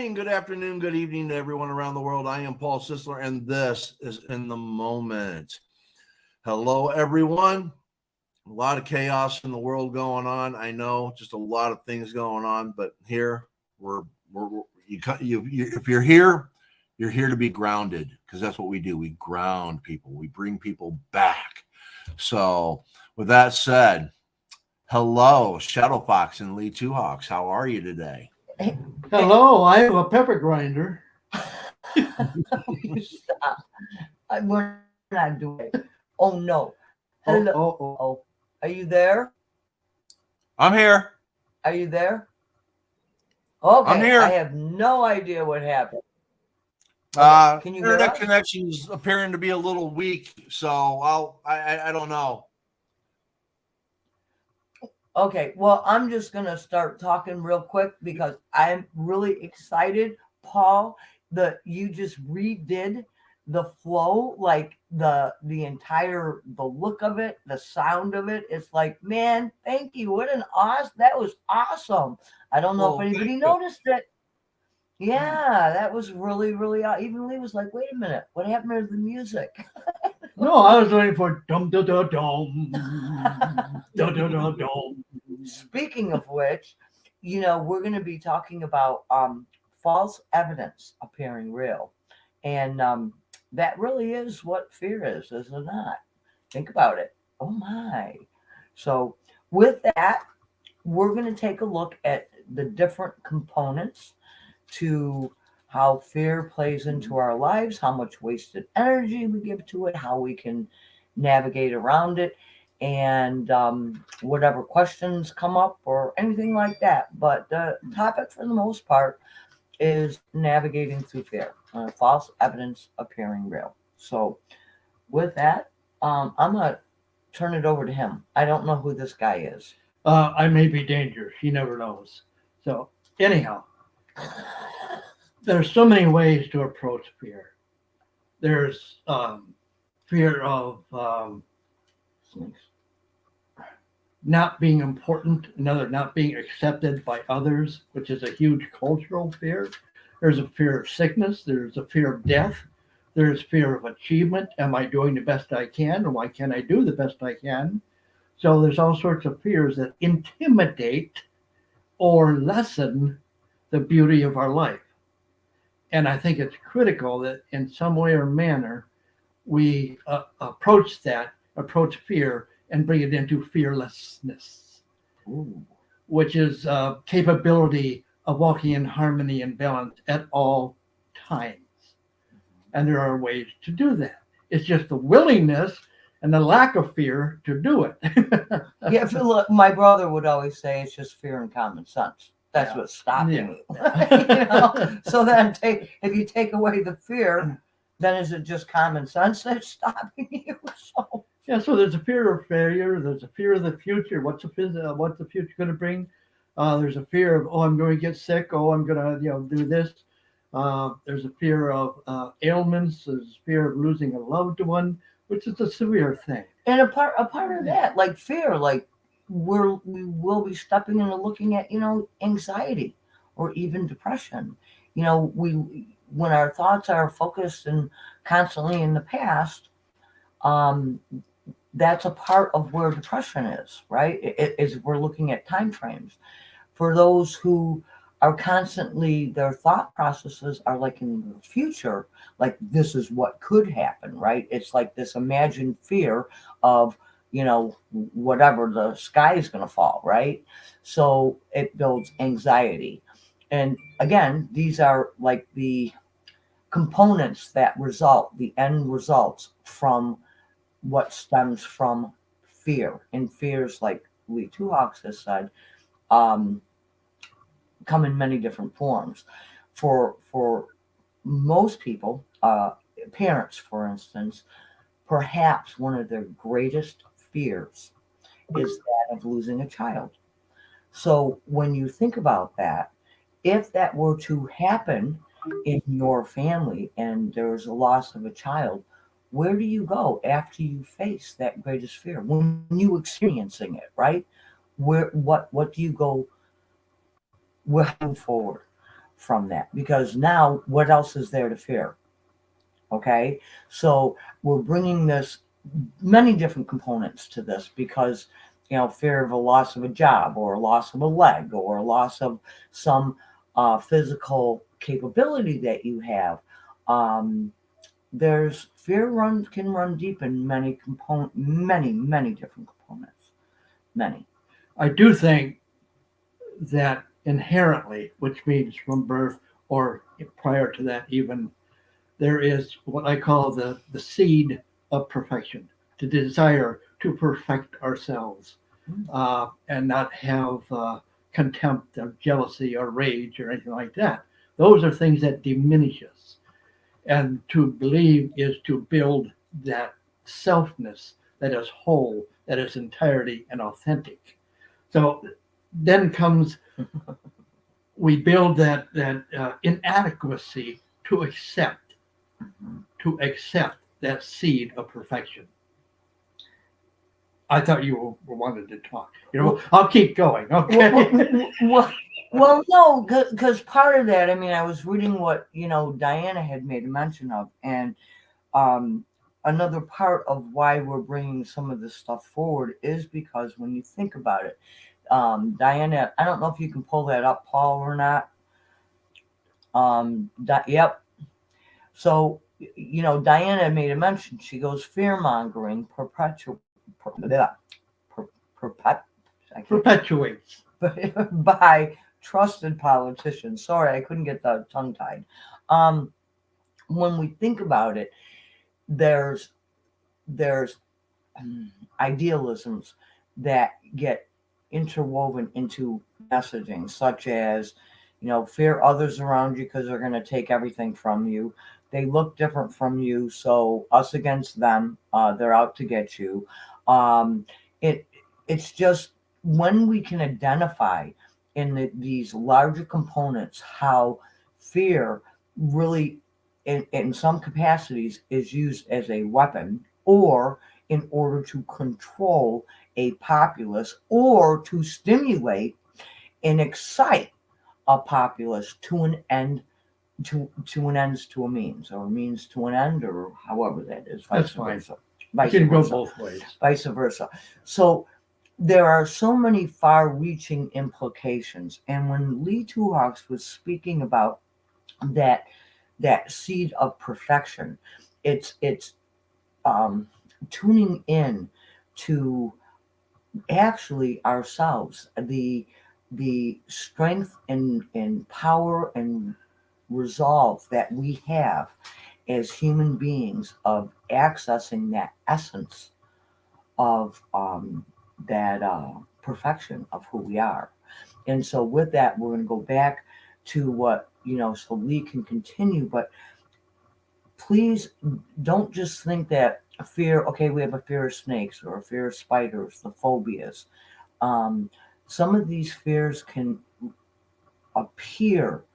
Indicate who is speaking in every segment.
Speaker 1: morning, good afternoon, good evening to everyone around the world. I am Paul Sisler, and this is In the Moment. Hello, everyone. A lot of chaos in the world going on. I know, just a lot of things going on, but here if you're here to be grounded, because that's what we do. We ground people. We bring people back. So, with that said, hello, Shadowfox and Lee Two Hawks. How are you today?
Speaker 2: Hello, I have a pepper grinder.
Speaker 3: Stop. We're not doing it. Oh, no. Hello. Oh. Are you there?
Speaker 1: I'm here.
Speaker 3: Are you there? Okay.
Speaker 1: I'm here.
Speaker 3: I have no idea what happened.
Speaker 1: Okay.
Speaker 3: Can you
Speaker 1: internet connection is appearing to be a little weak, so I don't know.
Speaker 3: Okay, well, I'm just going to start talking real quick because I'm really excited, Paul, that you just redid the flow, like the look of it, the sound of it. It's like, man, thank you. That was awesome. I don't know if anybody noticed it. Yeah, that was really, really, even Lee was like, wait a minute, what happened to the music?
Speaker 2: No, I was waiting for dum da da dum da da da dum.
Speaker 3: Speaking of which, we're going to be talking about false evidence appearing real. And that really is what fear is it not? Think about it. Oh, my. So with that, we're going to take a look at the different components to how fear plays into our lives, how much wasted energy we give to it, how we can navigate around it, and whatever questions come up or anything like that. But the topic for the most part is navigating through fear, false evidence appearing real. So with that, I'm going to turn it over to him. I don't know who this guy is.
Speaker 2: I may be dangerous. He never knows. So anyhow, there's so many ways to approach fear. There's fear of not being important, not being accepted by others, which is a huge cultural fear. There's a fear of sickness. There's a fear of death. There's fear of achievement. Am I doing the best I can? Or why can't I do the best I can? So there's all sorts of fears that intimidate or lessen the beauty of our life. And I think it's critical that in some way or manner, we approach fear and bring it into fearlessness.
Speaker 3: Ooh.
Speaker 2: Which is capability of walking in harmony and balance at all times. And there are ways to do that. It's just the willingness and the lack of fear to do it.
Speaker 3: Yeah, look, my brother would always say it's just fear and common sense. That's what's stopping you. So then if you take away the fear, then is it just common sense that's stopping you?
Speaker 2: So there's a fear of failure. There's a fear of the future. What's the future going to bring? There's a fear of, I'm going to get sick. I'm going to do this. There's a fear of ailments. There's a fear of losing a loved one, which is a severe thing.
Speaker 3: And a part of that, like fear, like we will be stepping into looking at, anxiety or even depression. When our thoughts are focused and constantly in the past, that's a part of where depression is, right? Is we're looking at time frames. For those who are constantly, their thought processes are like in the future, like this is what could happen, right? It's like this imagined fear of, whatever, the sky is going to fall, right? So it builds anxiety. And again, these are like the components that the end results from what stems from fear. And fears, like Lee Two Hawks has said, come in many different forms. For most people, parents, for instance, perhaps one of their greatest fears is that of losing a child. So when you think about that, if that were to happen in your family and there's a loss of a child, where do you go after you face that greatest fear? When you experiencing it, right? What do you go? We're moving forward. from that, because now what else is there to fear? Okay, so we're bringing this many different components to this, because fear of a loss of a job, or a loss of a leg, or a loss of some physical capability that you have. There's fear can run deep in many different components. Many.
Speaker 2: I do think that inherently, which means from birth or prior to that even, there is what I call the seed of perfection, the desire to perfect ourselves, and not have contempt or jealousy or rage or anything like that. Those are things that diminish us. And to believe is to build that selfness that is whole, that is entirety and authentic. So then comes, we build that inadequacy to accept that seed of perfection. I thought you wanted to talk. I'll keep going. Okay.
Speaker 3: Well, no, because part of that, I was reading what Diana had made a mention of, and another part of why we're bringing some of this stuff forward is because when you think about it, Diana, I don't know if you can pull that up, Paul, or not. Yep. So, Diana made a mention. She goes, fear mongering
Speaker 2: perpetuates
Speaker 3: by trusted politicians. Sorry, I couldn't get the tongue tied. When we think about it, there's idealisms that get interwoven into messaging, such as fear others around you because they're going to take everything from you. They look different from you, so us against them. They're out to get you. It's just when we can identify in these larger components how fear really, in some capacities, is used as a weapon, or in order to control a populace, or to stimulate and excite a populace to an end, to an ends to a means, or a means to an end, or however that is.
Speaker 2: That's fine.
Speaker 3: Vice
Speaker 2: It can
Speaker 3: versa.
Speaker 2: go both ways.
Speaker 3: Vice versa. So there are so many far-reaching implications, and when Lee Two Hawks was speaking about that seed of perfection, it's tuning in to actually ourselves, the strength and power and resolve that we have as human beings of accessing that essence of that perfection of who we are. And so with that, we're going to go back to what, so Lee can continue, but please don't just think that a fear, okay, we have a fear of snakes or a fear of spiders, the phobias. Some of these fears can appear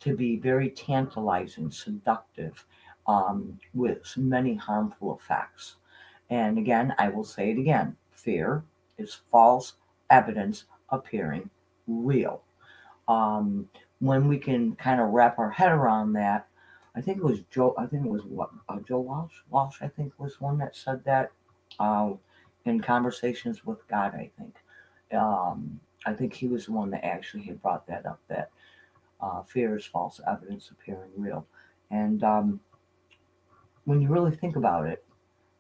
Speaker 3: to be very tantalizing, seductive, with many harmful effects. And again, I will say it again, fear is false evidence appearing real. When we can kind of wrap our head around that, I think it was Joe Walsh, I think, was one that said that in Conversations with God, I think. I think he was the one that actually had brought that up, that fear is false evidence appearing real. And when you really think about it,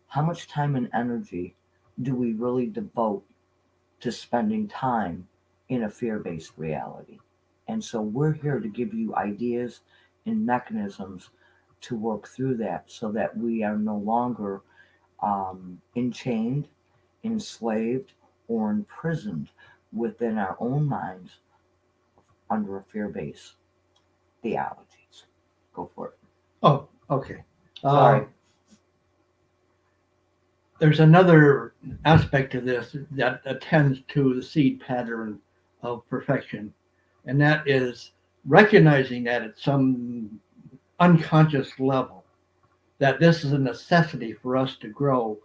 Speaker 3: how much time and energy do we really devote to spending time in a fear-based reality? And so we're here to give you ideas and mechanisms to work through that, so that we are no longer enchained, enslaved, or imprisoned within our own minds under a fear-based theologies. Go for it.
Speaker 2: Oh, okay.
Speaker 3: Sorry.
Speaker 2: There's another aspect of this that attends to the seed pattern of perfection, and that is recognizing that at some unconscious level, that this is a necessity for us to grow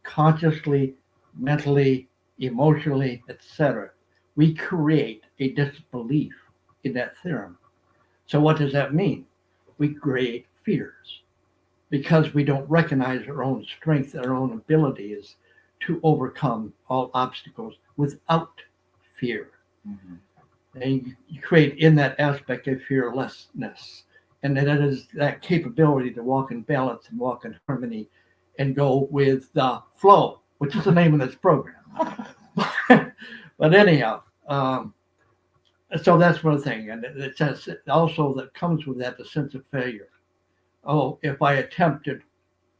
Speaker 2: consciously, mentally, emotionally, etc. We create a disbelief in that theorem. So what does that mean? We create fears because we don't recognize our own strength, our own abilities to overcome all obstacles without fear.
Speaker 3: Mhm.
Speaker 2: And you create in that aspect of fearlessness. And that is that capability to walk in balance and walk in harmony and go with the flow, which is the name of this program. But anyhow, so that's one thing. And it says also that comes with that the sense of failure. Oh, if I attempt to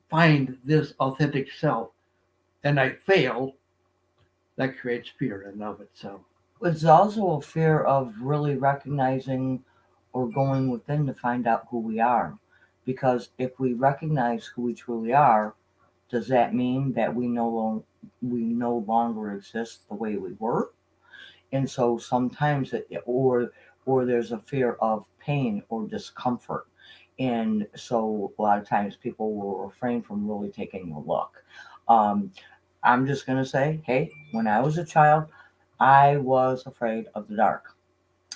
Speaker 2: find this authentic self and I fail, that creates fear in and of itself.
Speaker 3: It's also a fear of really recognizing or going within to find out who we are. Because if we recognize who we truly are, does that mean that we no longer exist the way we were? And so sometimes or there's a fear of pain or discomfort. And so a lot of times people will refrain from really taking a look. Um, I'm just going to say, hey, when I was a child, I was afraid of the dark.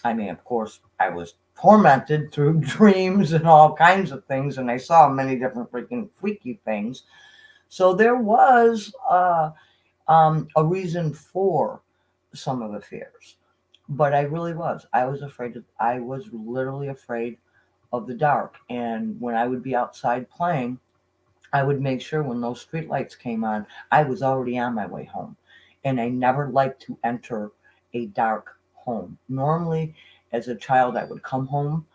Speaker 3: I mean, of course, I was tormented through dreams and all kinds of things, and I saw many different freaking freaky things. So there was a reason for some of the fears, but I really was. I was literally afraid of the dark. And when I would be outside playing, I would make sure when those street lights came on, I was already on my way home. And I never liked to enter a dark home. Normally, as a child, I would come home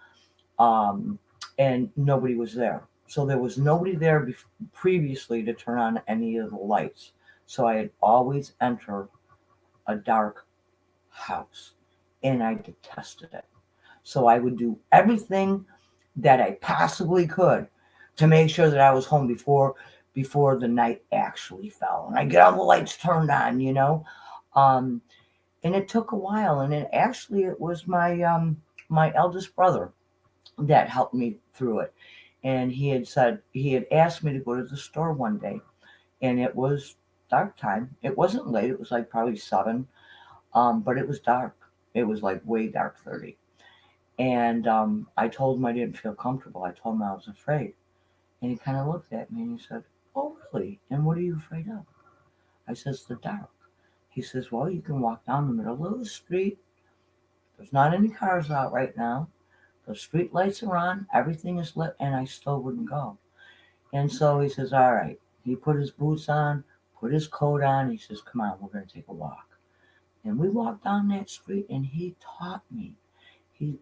Speaker 3: and nobody was there. So there was nobody there previously to turn on any of the lights. So I had always entered a dark house and I detested it. So I would do everything that I possibly could to make sure that I was home before the night actually fell. And I get all the lights turned on, you know. Um, and it took a while. And it was my eldest brother that helped me through it. And he had asked me to go to the store one day, and it was dark time. It wasn't late. It was like probably 7, but it was dark. It was like way dark 30. And I told him I didn't feel comfortable. I told him I was afraid. And he kind of looked at me and he said, "Oh, really? And what are you afraid of?" I says, "The dark." He says, "Well, you can walk down the middle of the street. There's not any cars out right now. The street lights are on. Everything is lit." And I still wouldn't go. And so he says, "All right." He put his boots on, put his coat on. He says, "Come on, we're going to take a walk." And we walked down that street and he taught me.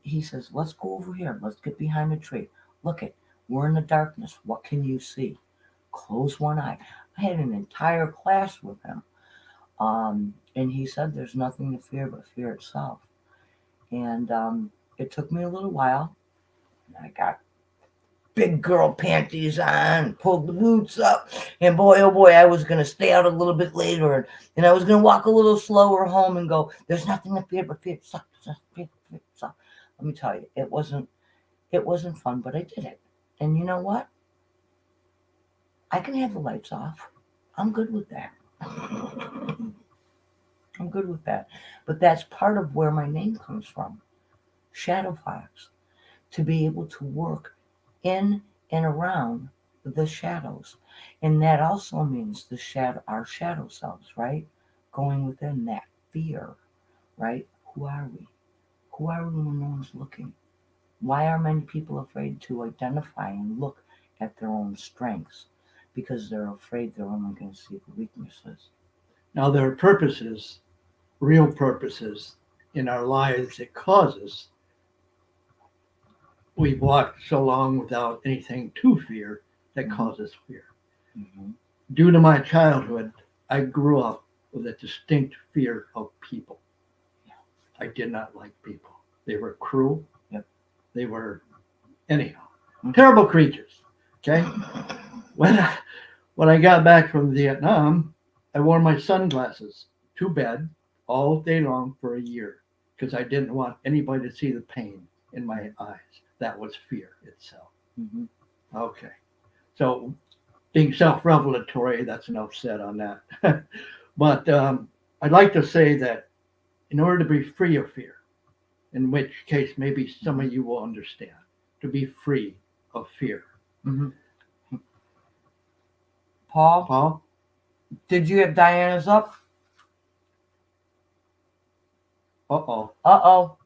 Speaker 3: He says, "Let's go over here. Let's get behind the tree. Look it. We're in the darkness. What can you see? Close one eye." I had an entire class with him. And he said, "There's nothing to fear but fear itself." And it took me a little while. I got big girl panties on, pulled the boots up, and boy, oh boy, I was going to stay out a little bit later, and I was going to walk a little slower home and go, "There's nothing to fear but fear itself. Fear itself." Let me tell you, it wasn't fun, but I did it. And you know what? I can have the lights off. I'm good with that. I'm good with that. But that's part of where my name comes from. Shadowfox. To be able to work in and around the shadows. And that also means our shadow selves, right? Going within that fear, right? Who are we? Who are we when no one's looking? Why are many people afraid to identify and look at their own strengths? Because they're afraid they're only going to see the weaknesses.
Speaker 2: Now, there are purposes, real purposes in our lives that cause us. We've walked so long without anything to fear that causes fear.
Speaker 3: Mm-hmm.
Speaker 2: Due to my childhood, I grew up with a distinct fear of people. I did not like people. They were cruel.
Speaker 3: Yep.
Speaker 2: They were, anyhow, terrible creatures. Okay? When I got back from Vietnam, I wore my sunglasses to bed all day long for a year because I didn't want anybody to see the pain in my eyes. That was fear itself.
Speaker 3: Mm-hmm.
Speaker 2: Okay. So being self-revelatory, that's enough said on that. But I'd like to say that in order to be free of fear, in which case maybe some of you will understand, to be free of fear.
Speaker 3: Mm-hmm. Paul,
Speaker 2: Paul?
Speaker 3: did you have Diana's up?
Speaker 2: Uh-oh.
Speaker 3: Uh-oh.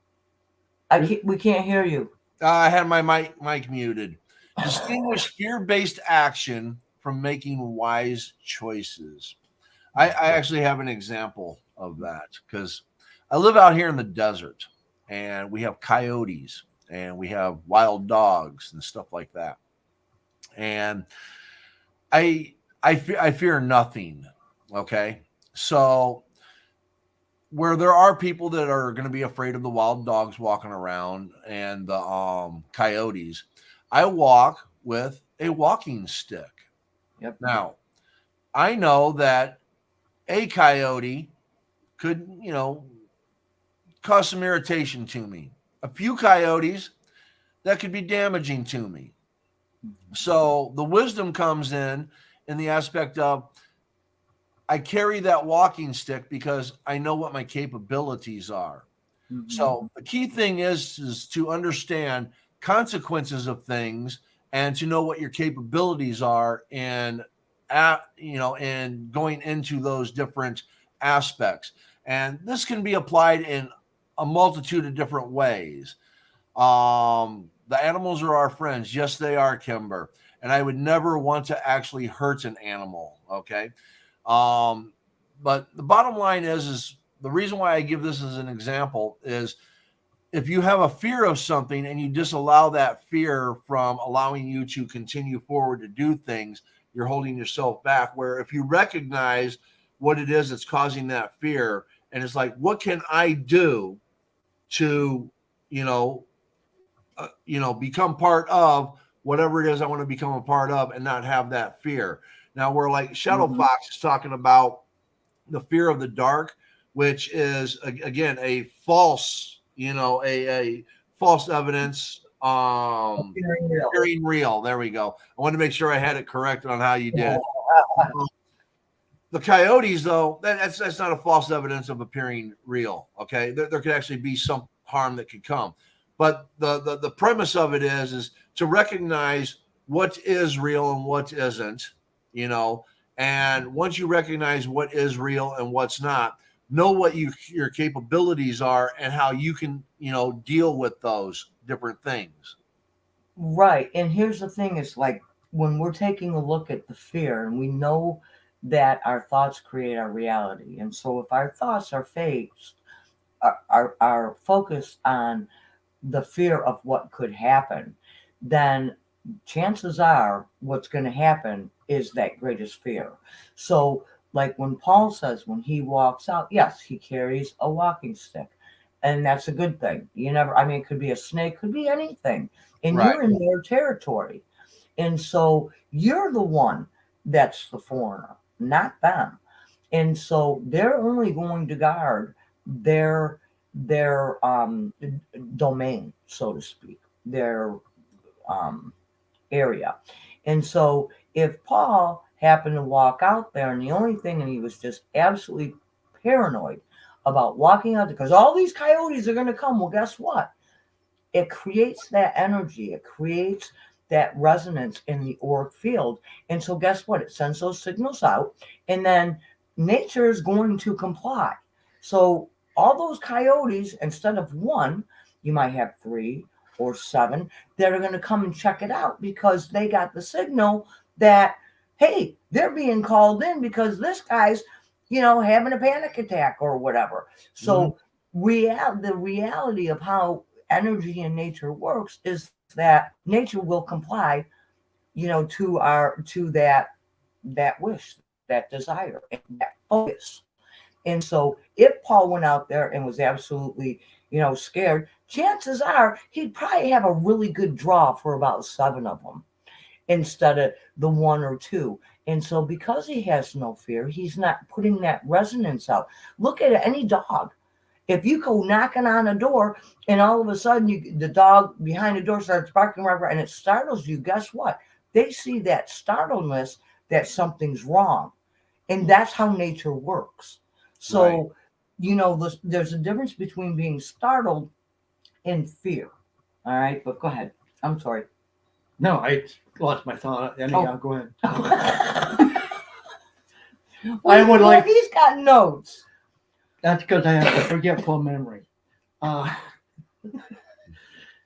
Speaker 3: We can't hear you.
Speaker 1: I had my mic muted. Distinguish fear-based action from making wise choices. I actually have an example of that because I live out here in the desert, and we have coyotes and we have wild dogs and stuff like that. And I fear nothing. Okay, so where there are people that are going to be afraid of the wild dogs walking around and the coyotes, I walk with a walking stick.
Speaker 3: Yep.
Speaker 1: Now, I know that a coyote could, cause some irritation to me. A few coyotes that could be damaging to me. So the wisdom comes in the aspect of I carry that walking stick because I know what my capabilities are.
Speaker 3: Mm-hmm.
Speaker 1: So the key thing is to understand consequences of things and to know what your capabilities are and and going into those different aspects. And this can be applied in a multitude of different ways. The animals are our friends. Yes, they are, Kimber. And I would never want to actually hurt an animal. Okay. But the bottom line is the reason why I give this as an example is if you have a fear of something and you disallow that fear from allowing you to continue forward to do things, you're holding yourself back. Where if you recognize what it is that's causing that fear, and it's like, what can I do to, become part of whatever it is I want to become a part of and not have that fear. Now, we're like Shadowfox is talking about the fear of the dark, which is again a false, a false evidence. Appearing real. There we go. I wanted to make sure I had it correct on how you did it. The coyotes, though, that's not a false evidence of appearing real. Okay, there could actually be some harm that could come, but the premise of it is to recognize what is real and what isn't. And once you recognize what is real and what's not, know what your capabilities are and how you can, deal with those different things.
Speaker 3: Right. And here's the thing, is like when we're taking a look at the fear, and we know that our thoughts create our reality. And so if our thoughts are are focused on the fear of what could happen, then chances are what's going to happen is that greatest fear. So, like when Paul says when he walks out, yes, he carries a walking stick. And that's a good thing. It could be a snake, could be anything. And
Speaker 1: Right.
Speaker 3: you're in their territory. And so you're the one that's the foreigner, not them. And so they're only going to guard their domain, so to speak, their area. And so if Paul happened to walk out there and he was just absolutely paranoid about walking out there because all these coyotes are going to come, well, guess what? It creates that energy. It creates that resonance in the auric field. And so guess what? It sends those signals out, and then nature is going to comply. So all those coyotes, instead of one, you might have 3 or 7 that are going to come and check it out because they got the signal that, hey, they're being called in because this guy's, having a panic attack or whatever. So the reality of how energy in nature works is that nature will comply, to that wish, that desire, and that focus. And so if Paul went out there and was absolutely, scared, chances are he'd probably have a really good draw for about 7 of them instead of the 1 or 2. And so because he has no fear, he's not putting that resonance out. Look at any dog. If you go knocking on a door and all of a sudden the dog behind the door starts barking and it startles you, guess what? They see that startledness that something's wrong. And that's how nature works. So,
Speaker 1: Right.
Speaker 3: there's a difference between being startled in fear. All right, but go ahead. I'm sorry.
Speaker 2: No, I lost my thought. Anyhow,
Speaker 3: Oh.
Speaker 2: go ahead.
Speaker 3: Well,
Speaker 2: would like-
Speaker 3: He's got notes.
Speaker 2: That's because I have a forgetful memory.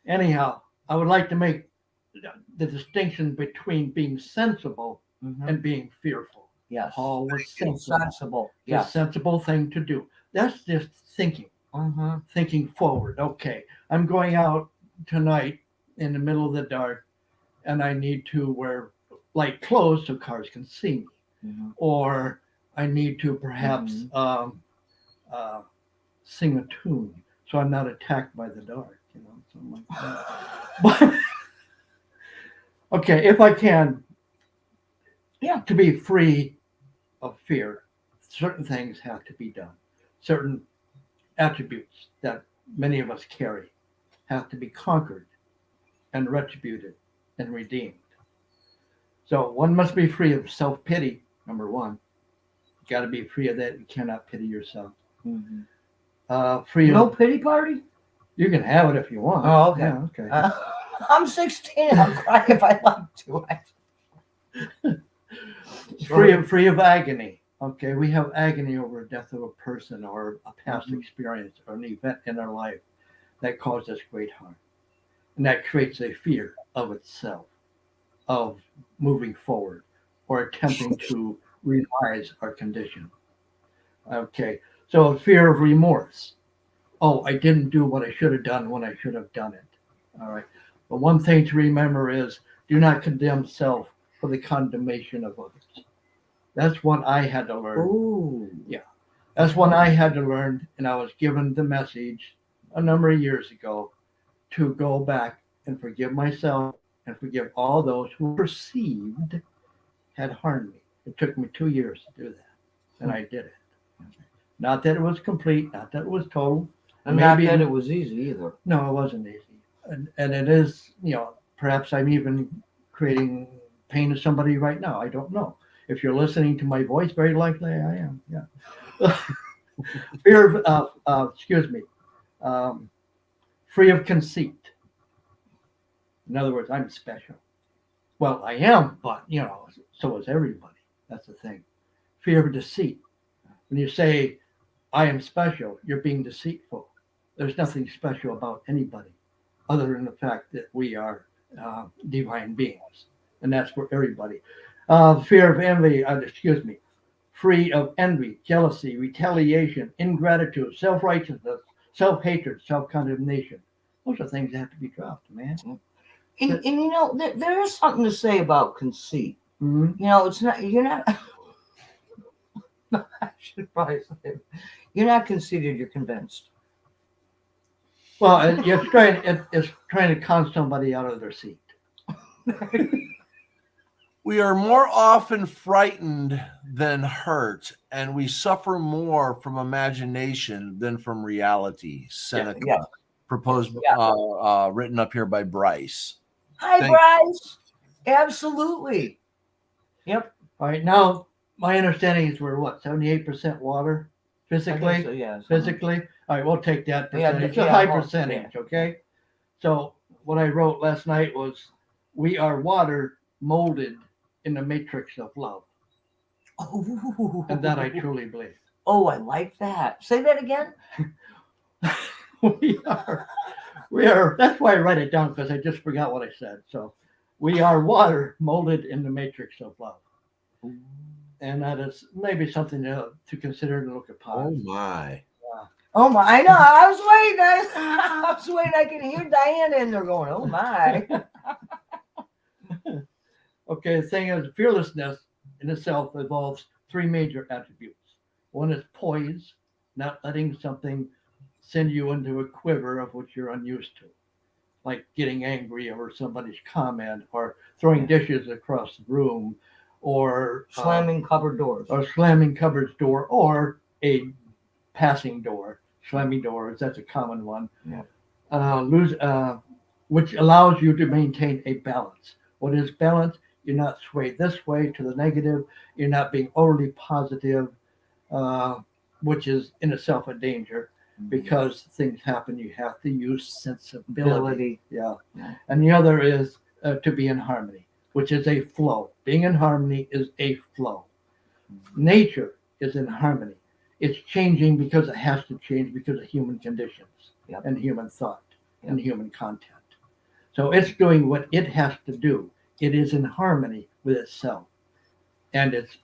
Speaker 2: Anyhow, I would like to make the distinction between being sensible and being fearful.
Speaker 3: Yes.
Speaker 2: Paul was sensible.
Speaker 3: Sensible.
Speaker 2: It's a
Speaker 3: Yes.
Speaker 2: sensible thing to do. That's just thinking, thinking forward. Okay, I'm going out tonight in the middle of the dark, and I need to wear light clothes so cars can see me, or I need to perhaps sing a tune so I'm not attacked by the dark, something like that. But okay, if I can, to be free of fear, certain things have to be done. Certain attributes that many of us carry have to be conquered and retributed and redeemed. So one must be free of self-pity, number one. You got to be free of that. You cannot pity yourself. Free
Speaker 3: No
Speaker 2: of,
Speaker 3: pity party?
Speaker 2: you can have it if you want.
Speaker 3: Oh, okay.
Speaker 2: Yeah, okay.
Speaker 3: I'm 16. I'll cry if I like to.
Speaker 2: Free of agony. Okay, we have agony over the death of a person or a past experience or an event in our life that caused us great harm. And that creates a fear of itself, of moving forward or attempting to revise our condition. Okay, so fear of remorse. Oh, I didn't do what I should have done when I should have done it. All right. But one thing to remember is do not condemn self for the condemnation of others. That's what I had to learn.
Speaker 3: Ooh.
Speaker 2: Yeah. That's what I had to learn. And I was given the message a number of years ago to go back and forgive myself and forgive all those who perceived had harmed me. It took me 2 years to do that. And I did it. Not that it was complete, not that it was total.
Speaker 3: And not that it was easy either.
Speaker 2: No, it wasn't easy. And it is, perhaps I'm even creating pain to somebody right now. I don't know. If you're listening to my voice, very likely I am. Yeah. Fear of, free of conceit. In other words, I'm special. Well, I am, but, so is everybody. That's the thing. Fear of deceit. When you say, I am special, you're being deceitful. There's nothing special about anybody other than the fact that we are divine beings. And that's for everybody. Fear of envy, free of envy, jealousy, retaliation, ingratitude, self-righteousness, self-hatred, self-condemnation. Those are things that have to be dropped, man.
Speaker 3: And there is something to say about conceit.
Speaker 2: Mm-hmm.
Speaker 3: It's not, you're not, I should probably say, you're not conceited, you're convinced.
Speaker 2: Well, it's trying to con somebody out of their seat.
Speaker 1: We are more often frightened than hurt, and we suffer more from imagination than from reality. Seneca, proposed, written up here by Bryce.
Speaker 3: Hi, Bryce. Absolutely. Yep.
Speaker 2: All right, now my understanding is we're 78% water physically.
Speaker 3: So, yeah.
Speaker 2: Physically. All right, we'll take that percentage.
Speaker 3: Yeah,
Speaker 2: a high percentage, okay? So what I wrote last night was, we are water molded in the matrix of love.
Speaker 3: Oh.
Speaker 2: And that I truly believe.
Speaker 3: Oh, I like that. Say that again.
Speaker 2: We are, that's why I write it down, because I just forgot what I said. So we are water molded in the matrix of love. And that is maybe something to consider to look upon.
Speaker 1: Oh my.
Speaker 3: Oh my, I know. I was waiting. I can hear Diana in there going, oh my.
Speaker 2: Okay, the thing is, fearlessness in itself involves 3 major attributes. One is poise, not letting something send you into a quiver of which you're unused to, like getting angry over somebody's comment or throwing dishes across the room or
Speaker 3: Slamming cupboard doors.
Speaker 2: Or slamming cupboard door or a passing door. Slamming doors, that's a common one.
Speaker 3: Yeah.
Speaker 2: Which allows you to maintain a balance. What is balance? You're not swayed this way to the negative. You're not being overly positive, which is in itself a danger. because things happen. You have to use sensibility.
Speaker 3: Ability.
Speaker 2: Yeah.
Speaker 3: Yeah.
Speaker 2: And the other is to be in harmony, which is a flow. Being in harmony is a flow. Nature is in harmony. It's changing because it has to change because of human conditions
Speaker 3: Yep.
Speaker 2: and human thought and
Speaker 3: Yep.
Speaker 2: human content. So it's doing what it has to do. It is in harmony with itself and its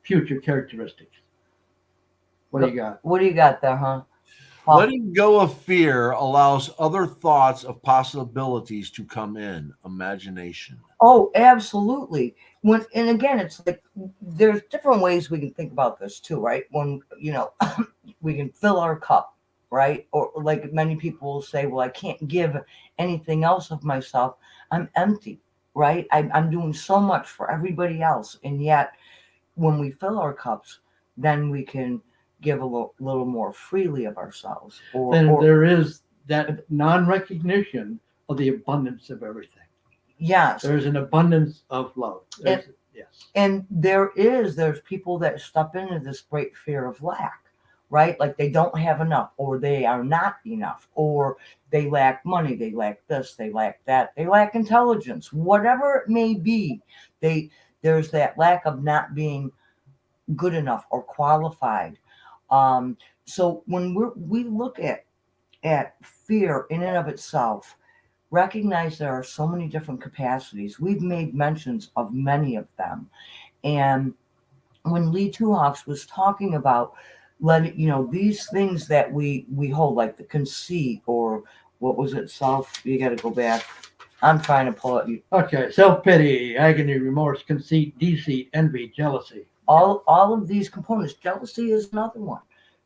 Speaker 2: future characteristics. What do you got?
Speaker 3: What do you got there, huh? Paul?
Speaker 1: Letting go of fear allows other thoughts of possibilities to come in. Imagination.
Speaker 3: Oh, absolutely. And again, it's like there's different ways we can think about this too, right? When we can fill our cup, right? Or like many people will say, well, I can't give anything else of myself. I'm empty, right? I'm doing so much for everybody else. And yet when we fill our cups, then we can give a little more freely of ourselves.
Speaker 2: Then there is that non-recognition of the abundance of everything.
Speaker 3: Yes.
Speaker 2: There's an abundance of love. Yes.
Speaker 3: And there's people that step into this great fear of lack, right? Like they don't have enough, or they are not enough, or they lack money, they lack this, they lack that, they lack intelligence, whatever it may be. There's that lack of not being good enough or qualified. So when we look at fear in and of itself, recognize there are so many different capacities. We've made mentions of many of them. And when Lee Two Hawks was talking about these things that we hold, like the conceit, or what was it, you got to go back. I'm trying to pull it.
Speaker 2: Okay, self-pity, agony, remorse, conceit, deceit, envy, jealousy.
Speaker 3: All of these components. Jealousy is another one.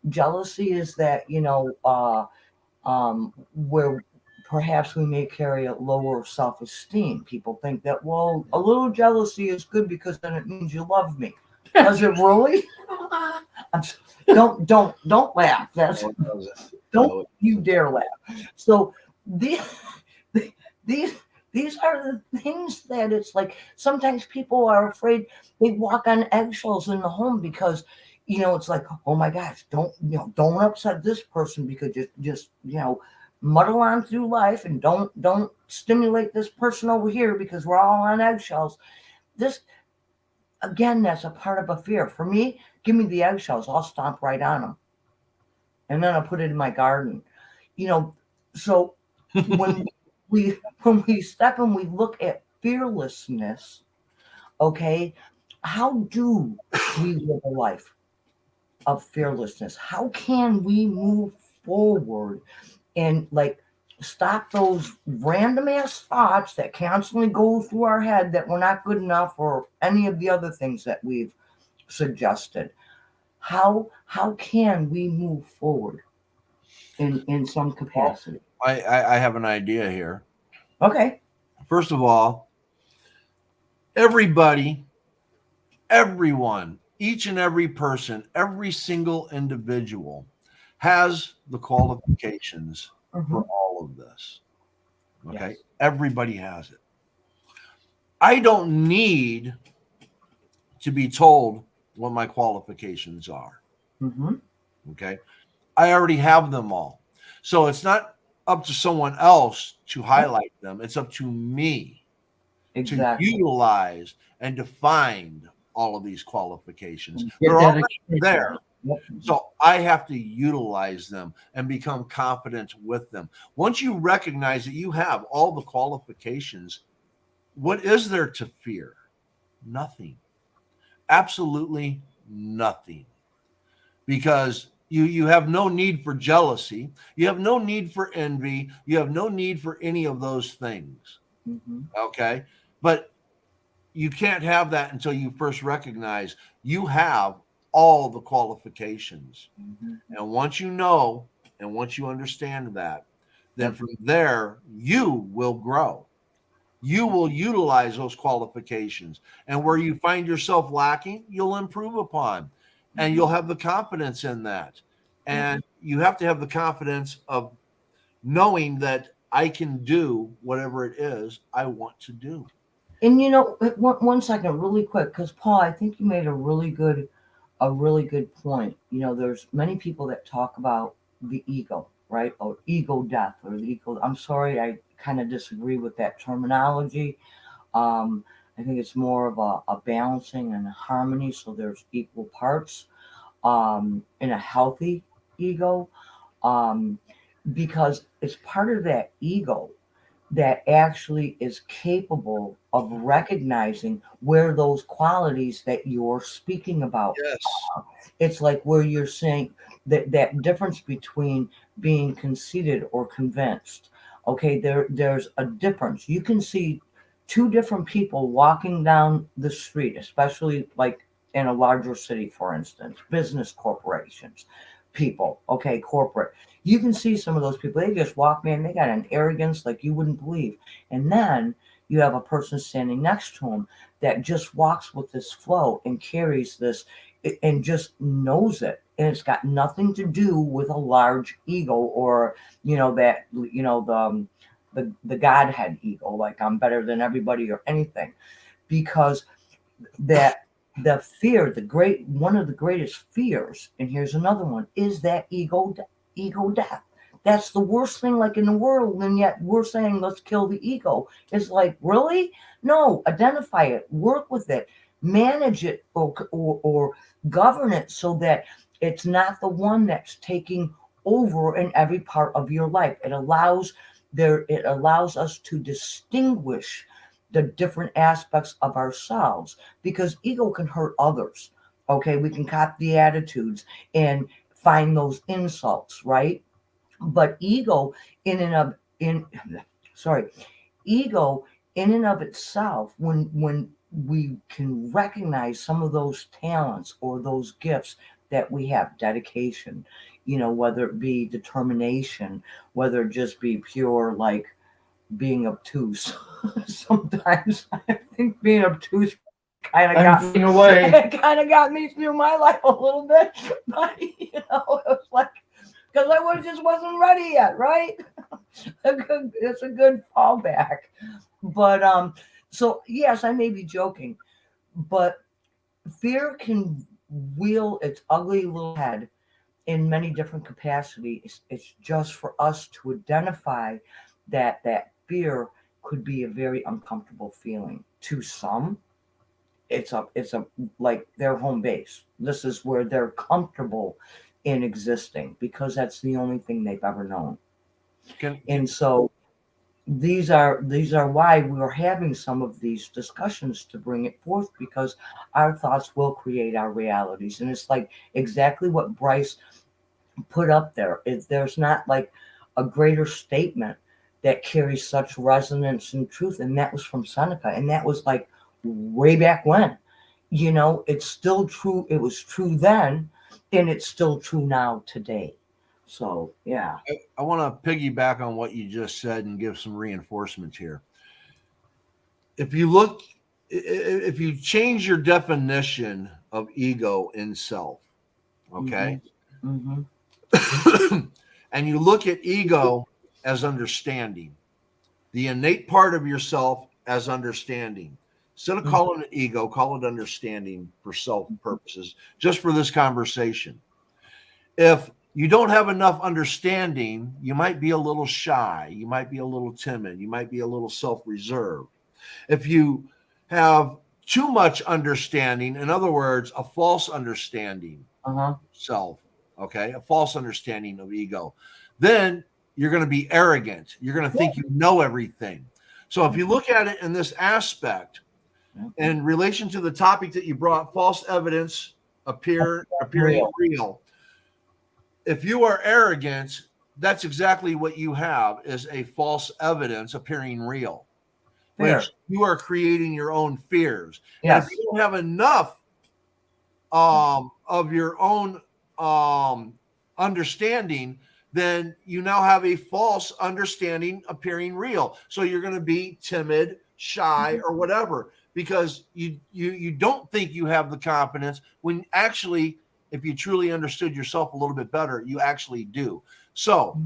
Speaker 3: Jealousy is that, where perhaps we may carry a lower self-esteem. People think that, well, a little jealousy is good because then it means you love me. Does it really? Don't laugh. Don't you dare laugh. So these are the things that it's like sometimes people are afraid. They walk on eggshells in the home because it's like, oh my gosh, don't upset this person, because just muddle on through life and don't stimulate this person over here because we're all on eggshells. This, again, that's a part of a fear. For me, give me the eggshells, I'll stomp right on them, and then I'll put it in my garden. So when we step and we look at fearlessness, okay, how do we live a life of fearlessness? How can we move forward and stop those random ass thoughts that constantly go through our head that we're not good enough, or any of the other things that we've suggested? How can we move forward in some capacity?
Speaker 1: I have an idea here.
Speaker 3: Okay.
Speaker 1: First of all, everyone, each and every person, every single individual has the qualifications for all of this. Okay.
Speaker 3: Yes.
Speaker 1: Everybody has it. I don't need to be told what my qualifications are. Okay. I already have them all. So it's not up to someone else to highlight them. It's up to me to utilize and define all of these qualifications. They're already there. So I have to utilize them and become confident with them. Once you recognize that you have all the qualifications, what is there to fear? Nothing. Absolutely nothing. Because you have no need for jealousy. You have no need for envy. You have no need for any of those things. Okay? But you can't have that until you first recognize you have all the qualifications. And once you know, and once you understand that, then from there, you will grow. You will utilize those qualifications. And where you find yourself lacking, you'll improve upon. And you'll have the confidence in that. And you have to have the confidence of knowing that I can do whatever it is I want to do.
Speaker 3: And one second, really quick, because Paul, I think you made a really good point. There's many people that talk about the ego, right? Or ego death or the ego. I'm sorry, I kind of disagree with that terminology. I think it's more of a balancing and a harmony, so there's equal parts in a healthy ego, um, because it's part of that ego that actually is capable of recognizing where those qualities that you're speaking about.
Speaker 1: Yes.
Speaker 3: It's like where you're saying that difference between being conceited or convinced. Okay, there's a difference. You can see two different people walking down the street, especially like in a larger city, for instance, business corporations, people, okay, corporate. You can see some of those people, they just walk, man, they got an arrogance like you wouldn't believe. And then you have a person standing next to them that just walks with this flow and carries this and just knows it, and it's got nothing to do with a large ego or that the godhead ego, like I'm better than everybody or anything, because that the fear, the great one of the greatest fears, and here's another one, is that ego death. That's the worst thing like in the world, and yet we're saying let's kill the ego. It's like, really? No, identify it, work with it, manage it, or govern it so that it's not the one that's taking over in every part of your life. It allows us to distinguish the different aspects of ourselves, because ego can hurt others. Okay, we can copy the attitudes and find those insults, right? But in and of in sorry, ego in and of itself, when we can recognize some of those talents or those gifts that we have, dedication, whether it be determination, whether it just be pure like being obtuse. Sometimes I think being obtuse kind of
Speaker 2: I'm away.
Speaker 3: kind of got me through my life a little bit, but it was like because just wasn't ready yet, right? It's a good fallback. But so yes, I may be joking, but fear can wheel its ugly little head in many different capacities. It's just for us to identify that fear could be a very uncomfortable feeling. To some, it's a like their home base. This is where they're comfortable in existing because that's the only thing they've ever known. And so these are why we're having some of these discussions to bring it forth, because our thoughts will create our realities. And it's like exactly what Bryce put up there. There's not like a greater statement that carries such resonance and truth, and that was from Seneca, and that was like way back when. It's still true. It was true then, and it's still true now today. So yeah.
Speaker 1: I want to piggyback on what you just said and give some reinforcements here. If you change your definition of ego in self, okay,
Speaker 3: Mm-hmm.
Speaker 1: and you look at ego as understanding, the innate part of yourself as understanding. Instead of calling it ego, call it understanding for self purposes, just for this conversation. If you don't have enough understanding, you might be a little shy, you might be a little timid, you might be a little self-reserved. If you have too much understanding, in other words, a false understanding of self, okay, a false understanding of ego, then you're going to be arrogant. You're going to think you know everything. So if you look at it in this aspect, in relation to the topic that you brought, false evidence appearing real. If you are arrogant, that's exactly what you have, is a false evidence appearing real.
Speaker 3: Fear.
Speaker 1: Which you are creating your own fears.
Speaker 3: Yes.
Speaker 1: And if you don't have enough of your own understanding, then you now have a false understanding appearing real. So you're going to be timid, shy, or whatever, because you don't think you have the confidence when actually, if you truly understood yourself a little bit better, you actually do. So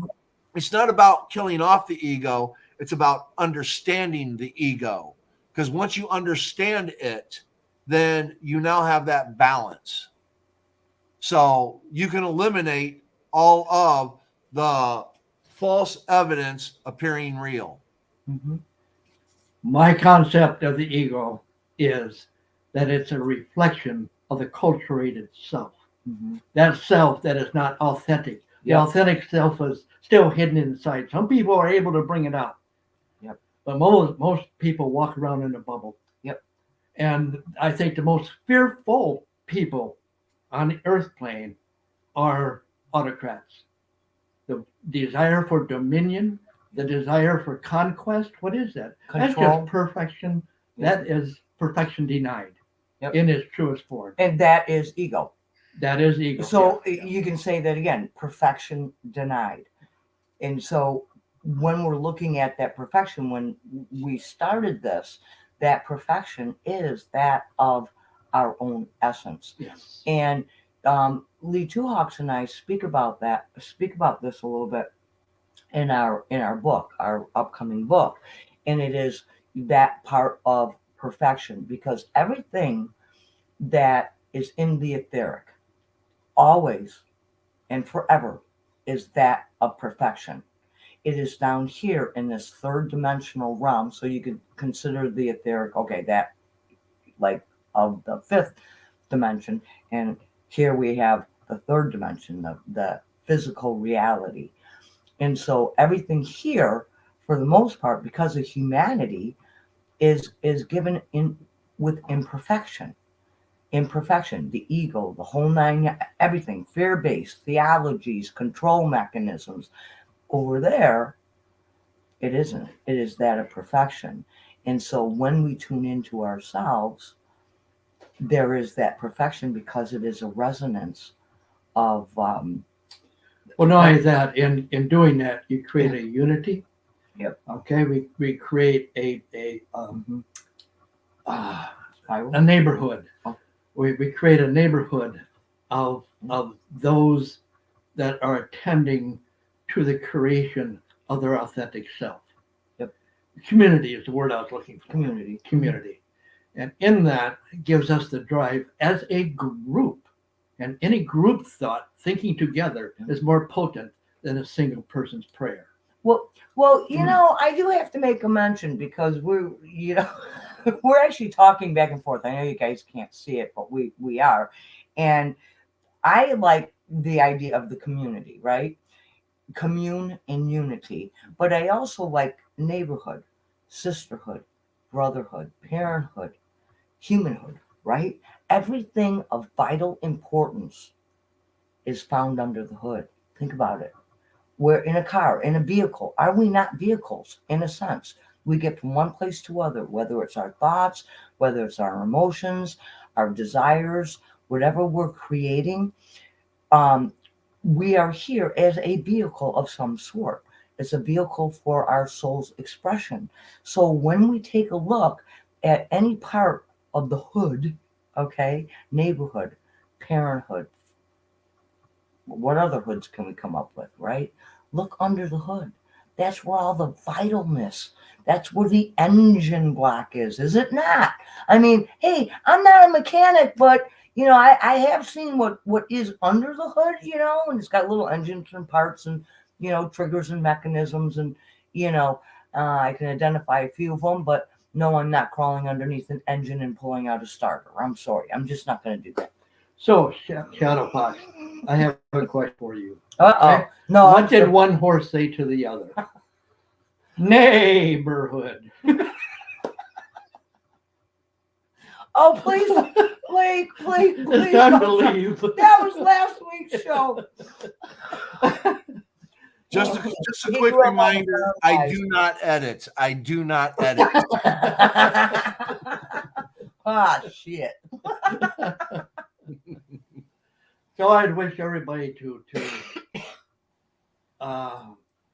Speaker 1: it's not about killing off the ego. It's about understanding the ego, because once you understand it, then you now have that balance. So you can eliminate all of the false evidence appearing real.
Speaker 3: Mm-hmm.
Speaker 2: My concept of the ego is that it's a reflection of the culturated self.
Speaker 3: Mm-hmm.
Speaker 2: That self that is not authentic. The
Speaker 3: Yep.
Speaker 2: authentic self is still hidden inside. Some people are able to bring it out.
Speaker 3: Yep.
Speaker 2: But most people walk around in a bubble.
Speaker 3: Yep.
Speaker 2: And I think the most fearful people on the earth plane are autocrats. The desire for dominion, the desire for conquest, what is that? That's
Speaker 3: Control.
Speaker 2: just perfection.
Speaker 3: Yep.
Speaker 2: That is perfection denied.
Speaker 3: Yep.
Speaker 2: In its truest form.
Speaker 3: And that is ego.
Speaker 2: That is ego.
Speaker 3: So
Speaker 2: yeah.
Speaker 3: you can say that again, perfection denied. And so when we're looking at that perfection, when we started this, that perfection is that of our own essence.
Speaker 2: Yes.
Speaker 3: And Lee Two Hawks and I speak about this a little bit in our book, our upcoming book. And it is that part of perfection, because everything that is in the etheric always and forever is that of perfection. It is down here in this third dimensional realm. So you could consider the etheric, okay, that like of the fifth dimension. And here we have the third dimension, the physical reality. And so everything here, for the most part, because of humanity, is given in with imperfection. Imperfection, the ego, the whole nine, everything, fear-based, theologies, control mechanisms. Over there, it isn't. It is that of perfection. And so when we tune into ourselves, there is that perfection because it is a resonance of
Speaker 2: Well, not only that, in doing that, you create a unity.
Speaker 3: Yep.
Speaker 2: Okay, we create a neighborhood.
Speaker 3: Oh.
Speaker 2: We create a neighborhood of those that are attending to the creation of their authentic self.
Speaker 3: Yep.
Speaker 2: Community is the word I was looking for.
Speaker 3: community.
Speaker 2: Community. And in that, it gives us the drive as a group. And any group thought, thinking together, is more potent than a single person's prayer.
Speaker 3: Well, I do have to make a mention because we're actually talking back and forth. I know you guys can't see it, but we are. And I like the idea of the community, right? Commune and unity. But I also like neighborhood, sisterhood, brotherhood, parenthood, humanhood, right? Everything of vital importance is found under the hood. Think about it. We're in a car, in a vehicle. Are we not vehicles in a sense? We get from one place to other, whether it's our thoughts, whether it's our emotions, our desires, whatever we're creating. We are here as a vehicle of some sort. It's a vehicle for our soul's expression. So when we take a look at any part of the hood, okay, neighborhood, parenthood, what other hoods can we come up with, right? Look under the hood. That's where all the vitalness, that's where the engine block is it not? I mean, hey, I'm not a mechanic, but I have seen what is under the hood, and it's got little engines and parts and, triggers and mechanisms. And, I can identify a few of them, but no, I'm not crawling underneath an engine and pulling out a starter. I'm sorry. I'm just not going to do that.
Speaker 2: So, Shadowfox, I have a question for you.
Speaker 3: Uh-oh.
Speaker 2: Okay?
Speaker 3: No.
Speaker 2: What did one horse say to the other? Neighborhood.
Speaker 3: Oh, please, please.
Speaker 2: It's time to leave.
Speaker 3: That was last week's show.
Speaker 1: Just a quick reminder, I do not edit.
Speaker 3: Ah, shit.
Speaker 2: So I'd wish everybody to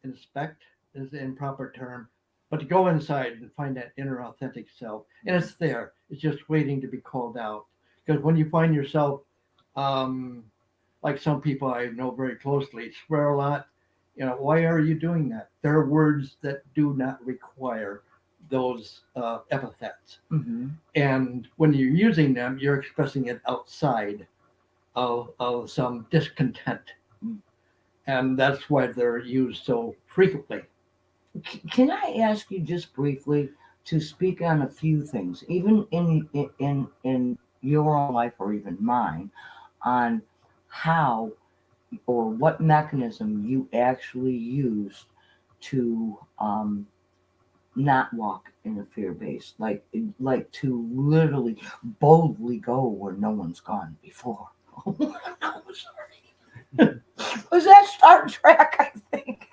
Speaker 2: inspect is the improper term, but to go inside and find that inner authentic self. And it's there. It's just waiting to be called out. Because when you find yourself, like some people I know very closely, swear a lot, why are you doing that? There are words that do not require those epithets.
Speaker 3: Mm-hmm.
Speaker 2: And when you're using them, you're expressing it outside of some discontent. And that's why they're used so frequently.
Speaker 3: Can I ask you just briefly to speak on a few things, even in your own life or even mine, on how or what mechanism you actually use to not walk in a fear base, like to literally boldly go where no one's gone before. I'm sorry. Was that Star Trek? I think.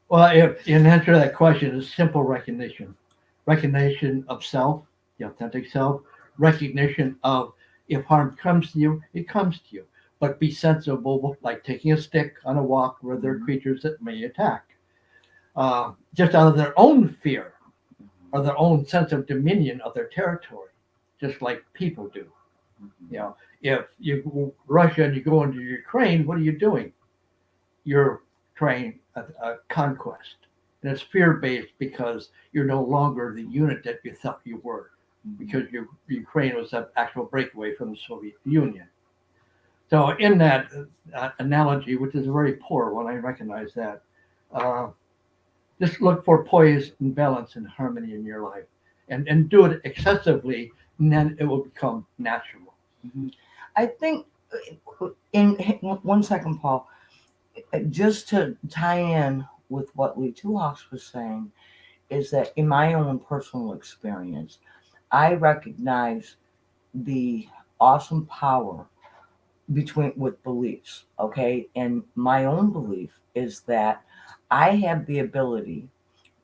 Speaker 2: Well, if in answer to that question is simple recognition of self, the authentic self, recognition of if harm comes to you, it comes to you. But be sensible, like taking a stick on a walk where there are creatures that may attack. Just out of their own fear or their own sense of dominion of their territory, just like people do. You know, if you go Russia and you go into Ukraine, what are you doing? You're trying a conquest. And it's fear-based because you're no longer the unit that you thought you were, because Ukraine was an actual breakaway from the Soviet Union. So in that analogy, which is a very poor one, I recognize that, just look for poise and balance and harmony in your life, and do it excessively, and then it will become natural.
Speaker 3: I think in 1 second, Paul, just to tie in with what Lee Two Hawks was saying, is that in my own personal experience, I recognize the awesome power with beliefs. Okay, and my own belief is that I have the ability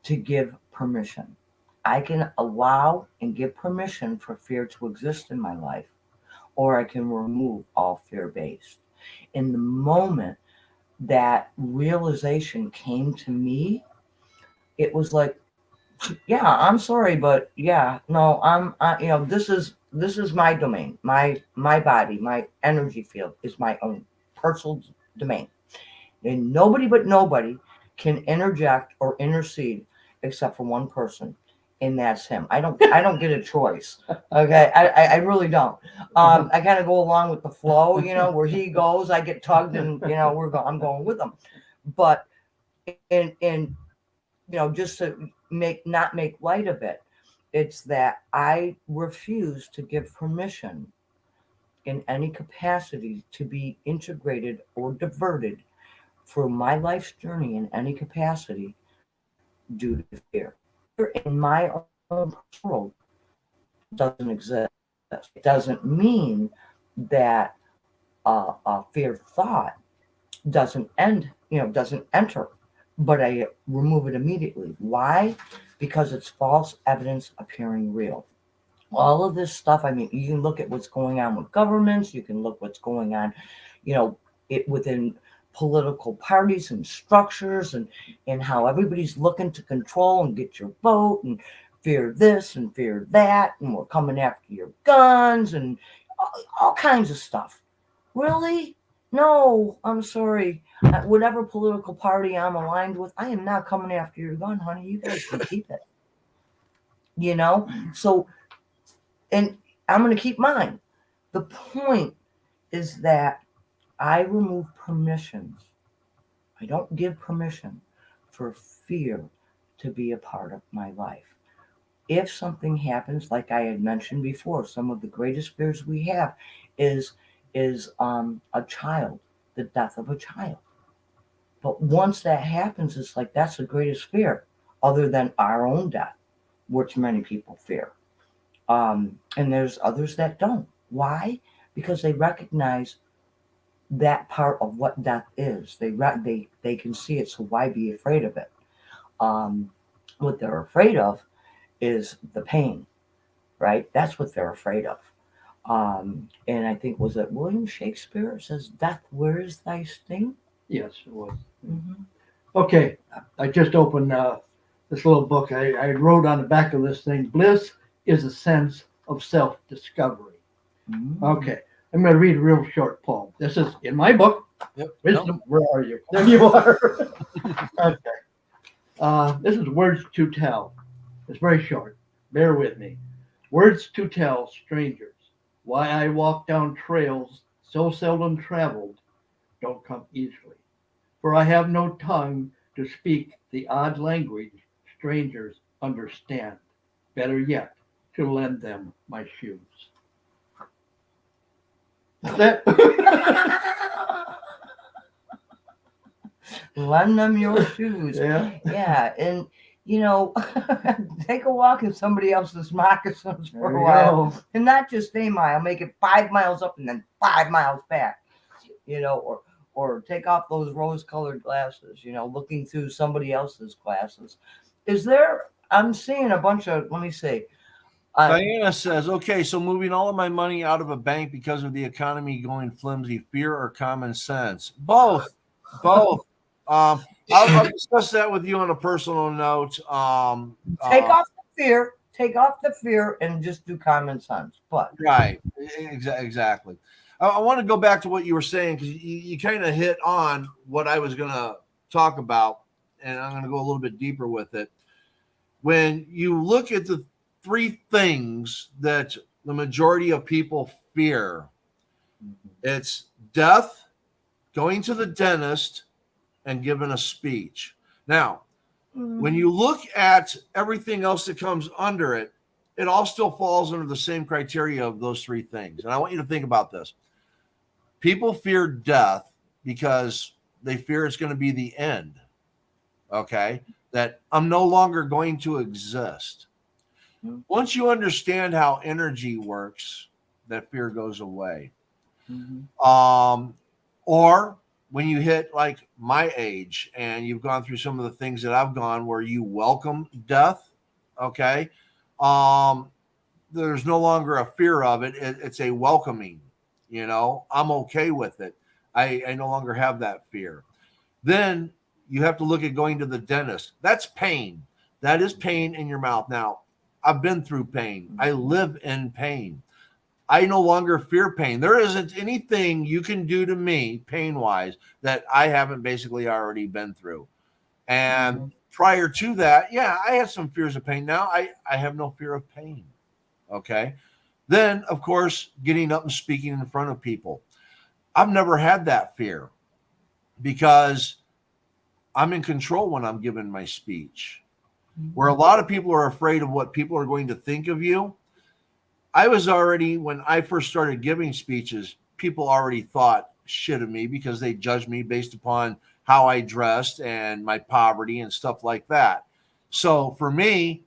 Speaker 3: to give permission. I can allow and give permission for fear to exist in my life, or I can remove all fear based. In the moment that realization came to me, it was like, yeah, I'm sorry, but yeah, no, this is my domain, my body, my energy field is my own personal domain, and nobody can interject or intercede except for one person, and that's him. I don't get a choice. Okay, I really don't. I kind of go along with the flow, where he goes, I get tugged, and I'm going with him. But in just to not make light of it, it's that I refuse to give permission in any capacity to be integrated or diverted for my life's journey in any capacity due to fear. In my own world doesn't exist. It doesn't mean that a fear thought doesn't enter, but I remove it immediately. Why? Because it's false evidence appearing real. All of this stuff, I mean, you can look at what's going on with governments, you can look what's going on, within political parties and structures, and how everybody's looking to control and get your vote and fear this and fear that, and we're coming after your guns and all kinds of stuff. Really? No, I'm sorry. Whatever political party I'm aligned with, I am not coming after your gun, honey. You guys can keep it. So, and I'm going to keep mine. The point is that I remove permissions. I don't give permission for fear to be a part of my life. If something happens, like I had mentioned before, some of the greatest fears we have is a child, the death of a child. But once that happens, it's like that's the greatest fear, other than our own death, which many people fear. And there's others that don't. Why? Because they recognize that part of what death is. They can see it, so why be afraid of it? What they're afraid of is the pain, right? That's what they're afraid of. And I think, was it William Shakespeare says, "Death, where is thy sting?"
Speaker 2: Yes, it was.
Speaker 3: Mm-hmm.
Speaker 2: Okay, I just opened this little book. I wrote on the back of this thing, bliss is a sense of self-discovery.
Speaker 3: Mm-hmm.
Speaker 2: Okay, I'm going to read a real short poem. This is in my book.
Speaker 1: Yep.
Speaker 2: Wisdom, where are you? There you are. Okay. This is Words to Tell. It's very short. Bear with me. Words to tell strangers why I walk down trails so seldom traveled don't come easily. For I have no tongue to speak the odd language strangers understand. Better yet, to lend them my shoes. That's it.
Speaker 3: Lend them your shoes.
Speaker 2: Yeah.
Speaker 3: Yeah, and take a walk in somebody else's moccasins for
Speaker 2: There
Speaker 3: a
Speaker 2: you
Speaker 3: while,
Speaker 2: go.
Speaker 3: and not just a mile. Make it 5 miles up and then 5 miles back. Or take off those rose-colored glasses. Looking through somebody else's glasses. Is there? I'm seeing a bunch of. Let me see.
Speaker 1: Diana says, okay, so moving all of my money out of a bank because of the economy going flimsy, fear or common sense? Both. I'll discuss that with you on a personal note.
Speaker 3: Take off the fear. Take off the fear and just do common sense. But
Speaker 1: right, exactly. I want to go back to what you were saying because you kind of hit on what I was going to talk about, and I'm going to go a little bit deeper with it. When you look at the 3 things that the majority of people fear, it's death, going to the dentist, and giving a speech. Now, when you look at everything else that comes under it, it all still falls under the same criteria of those 3 things. And I want you to think about this. People fear death because they fear it's going to be the end. Okay? That I'm no longer going to exist. Once you understand how energy works, that fear goes away. Or when you hit like my age and you've gone through some of the things that I've gone where you welcome death, okay, there's no longer a fear of it. It's a welcoming. I'm okay with it. I no longer have that fear. Then you have to look at going to the dentist. That's pain. That is pain in your mouth. Now, I've been through pain. I live in pain. I no longer fear pain. There isn't anything you can do to me pain-wise that I haven't basically already been through. And prior to that, yeah, I had some fears of pain. Now I have no fear of pain. Okay. Then, of course, getting up and speaking in front of people. I've never had that fear because I'm in control when I'm giving my speech. Where a lot of people are afraid of what people are going to think of you. I was already, when I first started giving speeches, people already thought shit of me because they judged me based upon how I dressed and my poverty and stuff like that. So for me,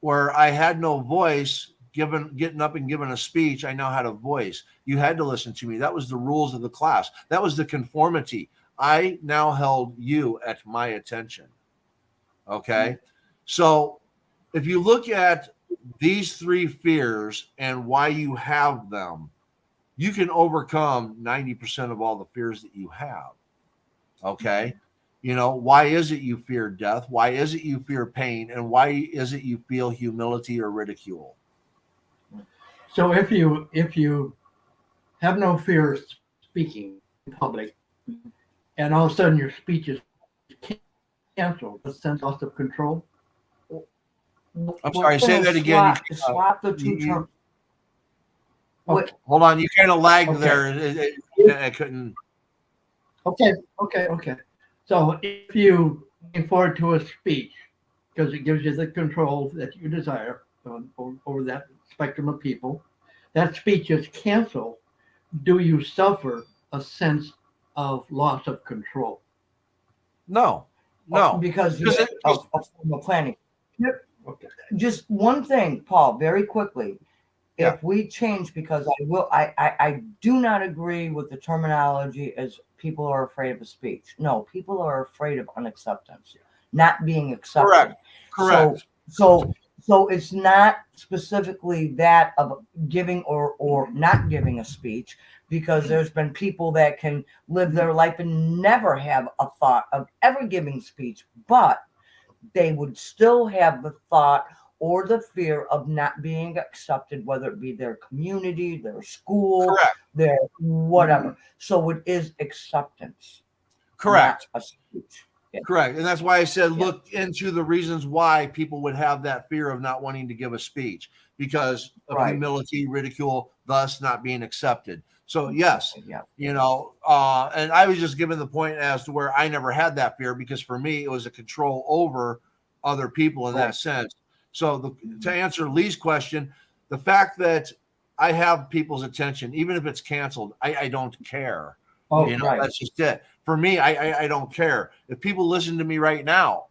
Speaker 1: where I had no voice, getting up and giving a speech, I now had a voice. You had to listen to me. That was the rules of the class. That was the conformity. I now held you at my attention. Okay. So if you look at these 3 fears and why you have them, you can overcome 90% of all the fears that you have. Okay. Why is it you fear death? Why is it you fear pain? And why is it you feel humility or ridicule?
Speaker 2: So if you have no fear of speaking in public, and all of a sudden your speech is canceled, a sense loss of control.
Speaker 1: I'm sorry, say that again.
Speaker 3: Swap the 2 terms.
Speaker 1: Hold on, you kind of lagged there. I couldn't.
Speaker 2: Okay. So if you look forward to a speech because it gives you the control that you desire over that spectrum of people, that speech is canceled. Do you suffer a sense of loss of control?
Speaker 1: No.
Speaker 3: Because of planning.
Speaker 2: Okay.
Speaker 3: Just one thing, Paul, very quickly.
Speaker 1: Yeah.
Speaker 3: If we change, because I do not agree with the terminology as people are afraid of a speech. No, people are afraid of unacceptance, not being accepted.
Speaker 1: Correct.
Speaker 3: So it's not specifically that of giving or not giving a speech, because there's been people that can live their life and never have a thought of ever giving speech, but they would still have the thought or the fear of not being accepted, whether it be their community, their school, their whatever. So it is acceptance.
Speaker 1: Correct.
Speaker 3: Not a speech. Yeah.
Speaker 1: Correct. And that's why I said look into the reasons why people would have that fear of not wanting to give a speech, because of humility, ridicule, thus not being accepted. So yes,
Speaker 3: Yeah.
Speaker 1: and I was just given the point as to where I never had that fear, because for me it was a control over other people in that sense. So to answer Lee's question, the fact that I have people's attention, even if it's canceled, I don't care.
Speaker 2: Oh,
Speaker 3: right.
Speaker 1: That's just it. For me, I don't care. If people listen to me right now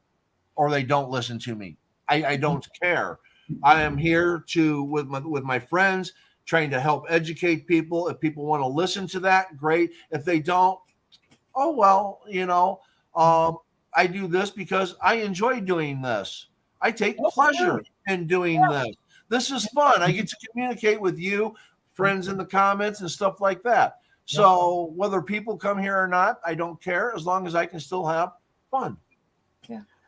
Speaker 1: or they don't listen to me, I don't care. I am here with my friends, trying to help educate people. If people want to listen to that, great. If they don't, oh well, I do this because I enjoy doing this. I take pleasure in doing this. This is fun. I get to communicate with you, friends in the comments and stuff like that. So whether people come here or not, I don't care, as long as I can still have fun.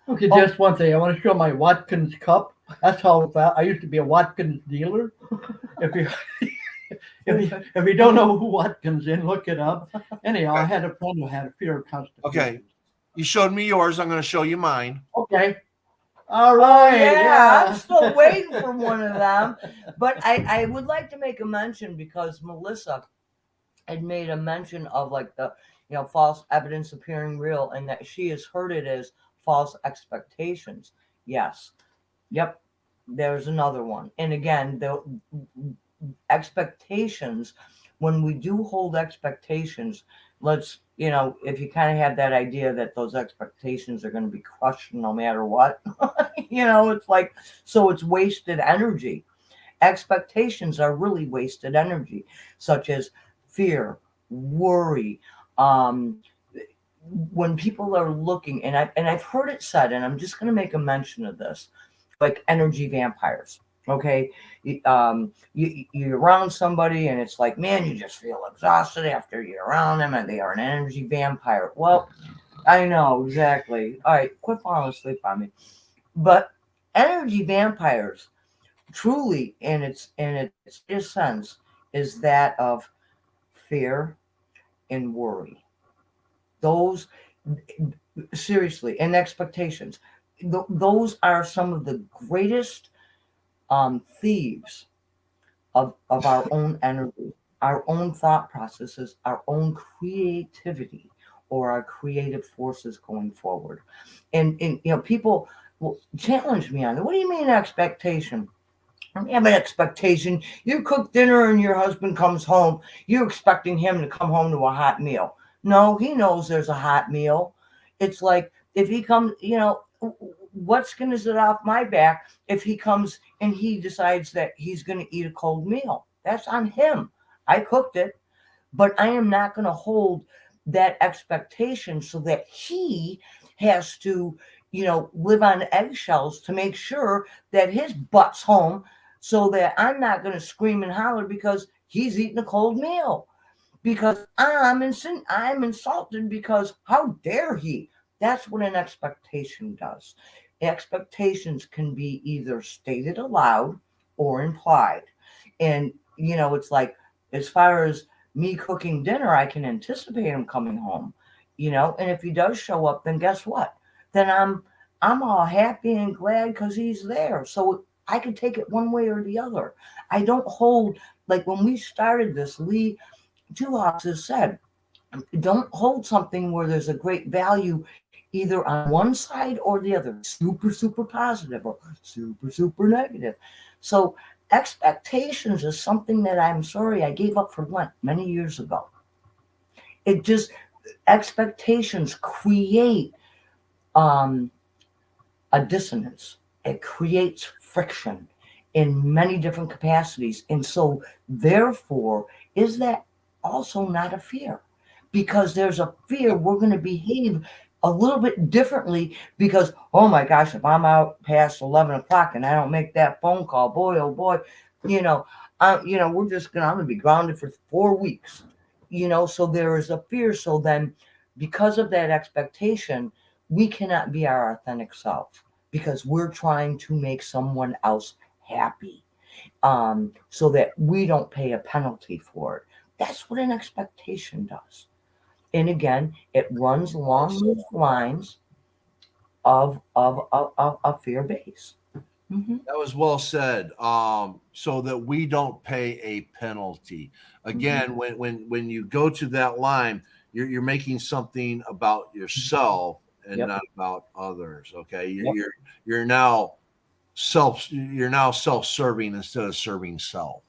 Speaker 2: Okay, just one thing. I want to show my Watkins cup. That's how I used to be a Watkins dealer. If you if you don't know who Watkins is, look it up. Anyhow, I had a friend who had a fear of constipation.
Speaker 1: Okay, you showed me yours. I'm going to show you mine.
Speaker 2: Okay. All right.
Speaker 3: Yeah, I'm still waiting for one of them. But I would like to make a mention, because Melissa had made a mention of like the false evidence appearing real, and that she has heard it as false expectations. Yes. Yep. There's another one. And again, the expectations, when we do hold expectations, if you kind of have that idea that those expectations are going to be crushed no matter what, it's like, so it's wasted energy. Expectations are really wasted energy, such as fear, worry. When people are looking, and I've heard it said, and I'm just going to make a mention of this, like energy vampires. Okay, you're around somebody, and it's like, man, you just feel exhausted after you're around them, and they are an energy vampire. Well, I know exactly. All right, quit falling asleep on me. But energy vampires, truly, in its sense, is that of fear and worry. Those, seriously, and expectations. Those are some of the greatest thieves of our own energy, our own thought processes, our own creativity, or our creative forces going forward. And people will challenge me on it. What do you mean expectation? I have an expectation. You cook dinner and your husband comes home. You're expecting him to come home to a hot meal. No, he knows there's a hot meal. It's like, if he comes, what's going to sit off my back if he comes and he decides that he's going to eat a cold meal? That's on him. I cooked it, but I am not going to hold that expectation so that he has to, live on eggshells to make sure that his butt's home, so that I'm not going to scream and holler because he's eating a cold meal. Because I'm insulted, because how dare he? That's what an expectation does. Expectations can be either stated aloud or implied. And, it's like, as far as me cooking dinner, I can anticipate him coming home, and if he does show up, then guess what? Then I'm all happy and glad because he's there. So I can take it one way or the other. I don't hold, like when we started this, Lee Tuhawks has said, don't hold something where there's a great value either on one side or the other, super, super positive or super, super negative. So expectations is something that I'm sorry I gave up for Lent many years ago. Expectations create a dissonance. It creates friction in many different capacities. And so therefore, is that also not a fear? Because there's a fear we're going to behave a little bit differently, because, oh my gosh, if I'm out past 11 o'clock and I don't make that phone call, boy, oh boy, I'm going to be grounded for 4 weeks, so there is a fear. So then, because of that expectation, we cannot be our authentic self, because we're trying to make someone else happy, so that we don't pay a penalty for it. That's what an expectation does. And again, it runs along those lines of a fear base.
Speaker 1: That was well said. So that we don't pay a penalty. Again, when you go to that line, you're making something about yourself and
Speaker 3: Yep.
Speaker 1: not about others. Okay,
Speaker 3: Yep.
Speaker 1: you're now self-serving instead of serving self.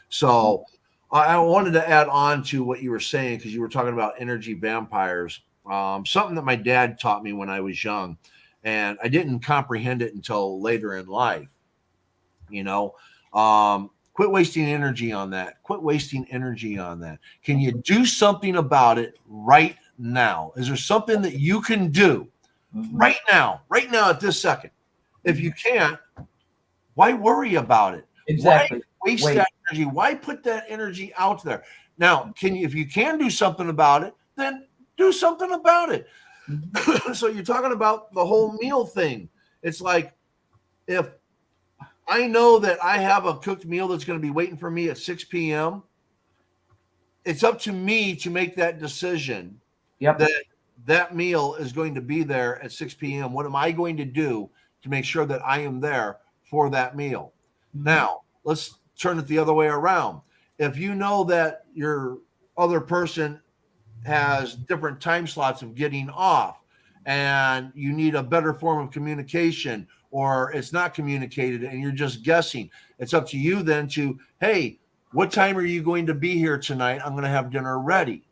Speaker 1: So I wanted to add on to what you were saying because you were talking about energy vampires. Something that my dad taught me when I was young, and I didn't comprehend it until later in life. You know, quit wasting energy on that. Quit wasting energy on that. Can you do something about it right now? Is there something that you can do right now at this second? If you can't, why worry about it?
Speaker 3: Exactly.
Speaker 1: Why waste
Speaker 3: Wait.
Speaker 1: that energy? Why put that energy out there? Now, if you can do something about it, then do something about it. So you're talking about the whole meal thing. It's like if I know that I have a cooked meal that's going to be waiting for me at 6 p.m., it's up to me to make that decision
Speaker 3: Yep.
Speaker 1: that that meal is going to be there at 6 p.m. What am I going to do to make sure that I am there for that meal? Now, let's turn it the other way around. If you know that your other person has different time slots of getting off and you need a better form of communication or it's not communicated and you're just guessing, it's up to you then to, hey, what time are you going to be here tonight? I'm going to have dinner ready.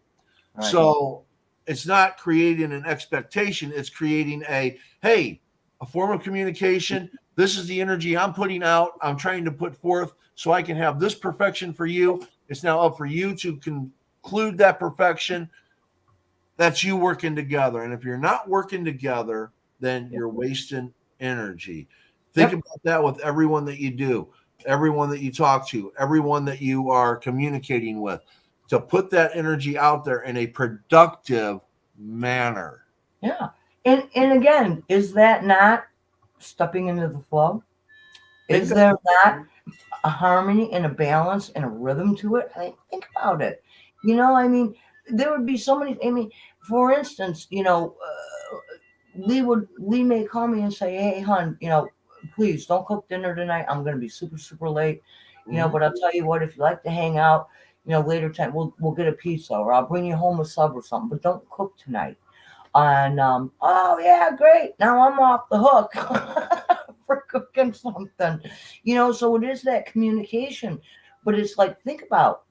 Speaker 3: Right.
Speaker 1: So it's not creating an expectation. It's creating a form of communication. This is the energy I'm putting out. I'm trying to put forth so I can have this perfection for you. It's now up for you to conclude that perfection. That's you working together. And if you're not working together, then you're wasting energy. Think about that with everyone that you do, everyone that you talk to, everyone that you are communicating with, to put that energy out there in a productive manner.
Speaker 3: Yeah. And again, is that not stepping into the flow? Is there not a harmony and a balance and a rhythm to it? I mean, think about it. I mean, there would be so many. I mean, for instance, Lee may call me and say, "Hey, hon, please don't cook dinner tonight. I'm going to be super super late. But I'll tell you what, if you like to hang out, later time, we'll get a pizza or I'll bring you home a sub or something. But don't cook tonight." And oh yeah, great. Now I'm off the hook for cooking something. So it is that communication. But it's like think about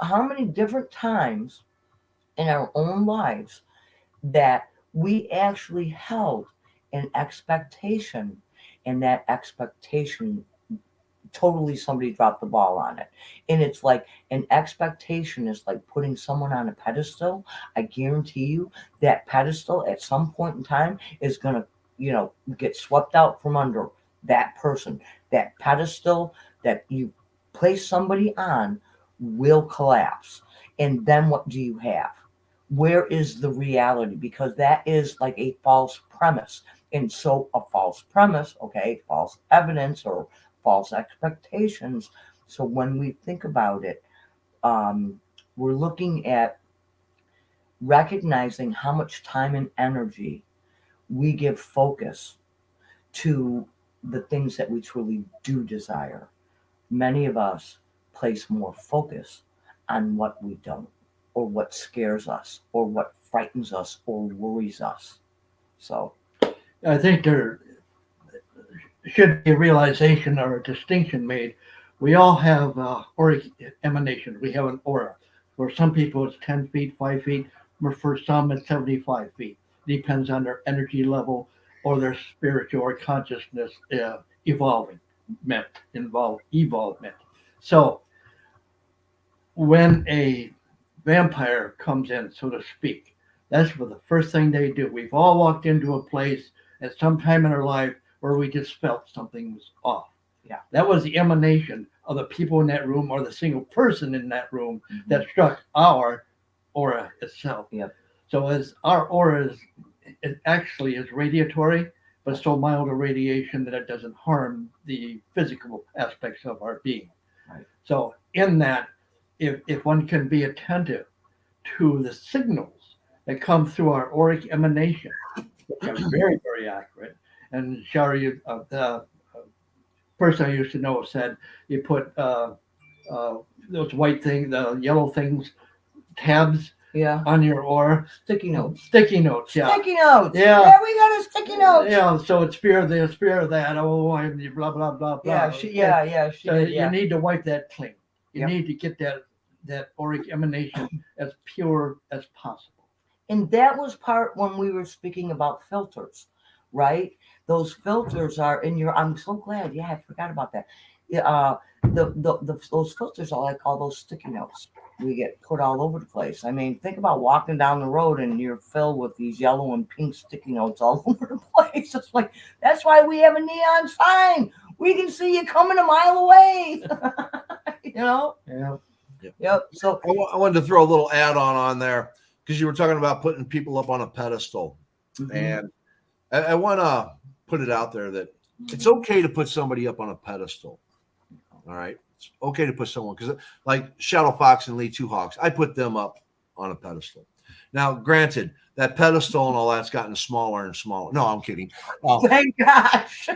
Speaker 3: how many different times in our own lives that we actually held an expectation, and that expectation totally somebody dropped the ball on it. And it's like an expectation is like putting someone on a pedestal. I guarantee you that pedestal at some point in time is going to, get swept out from under that person. That pedestal that you place somebody on will collapse. And then what do you have? Where is the reality? Because that is like a false premise. And so a false premise, okay, false evidence or false expectations. So when we think about it, we're looking at recognizing how much time and energy we give focus to the things that we truly do desire. Many of us place more focus on what we don't, or what scares us, or what frightens us, or worries us. So
Speaker 2: I think there should be a realization or a distinction made. We all have auric emanation. We have an aura. For some people, it's 10 feet, 5 feet. For some, it's 75 feet. Depends on their energy level or their spiritual or consciousness evolvement. So when a vampire comes in, so to speak, that's what the first thing they do. We've all walked into a place at some time in our life where we just felt something was off.
Speaker 3: Yeah.
Speaker 2: That was the emanation of the people in that room or the single person in that room that struck our aura itself.
Speaker 3: Yep.
Speaker 2: So as our aura it actually is radiatory, but so mild a radiation that it doesn't harm the physical aspects of our being.
Speaker 3: Right.
Speaker 2: So in that, if one can be attentive to the signals that come through our auric emanation, which are very, very accurate, and Shari person I used to know said you put those white things, the yellow things, tabs
Speaker 3: Yeah.
Speaker 2: on your oar.
Speaker 3: Sticky notes.
Speaker 2: Sticky notes, yeah.
Speaker 3: Sticky notes.
Speaker 2: Yeah.
Speaker 3: Yeah, we got a sticky notes.
Speaker 2: Yeah, so it's fear of this, fear of that. Oh, I'm blah blah blah blah.
Speaker 3: Yeah, she did,
Speaker 2: you need to wipe that clean. You
Speaker 3: Yep.
Speaker 2: need to get that auric emanation as pure as possible.
Speaker 3: And that was part when we were speaking about filters, right? Those filters are in your. I'm so glad. Yeah, I forgot about that. Those filters are like all those sticky notes. We get put all over the place. I mean, think about walking down the road and you're filled with these yellow and pink sticky notes all over the place. It's like that's why we have a neon sign. We can see you coming a mile away. You know.
Speaker 2: Yeah.
Speaker 3: Yep. So
Speaker 1: I wanted to throw a little add-on on there because you were talking about putting people up on a pedestal, and I want to put it out there that it's okay to put somebody up on a pedestal. All right, it's okay to put someone because, like Shadowfox and Lee Two Hawks, I put them up on a pedestal. Now, granted, that pedestal and all that's gotten smaller and smaller. No, I'm kidding.
Speaker 3: thank gosh.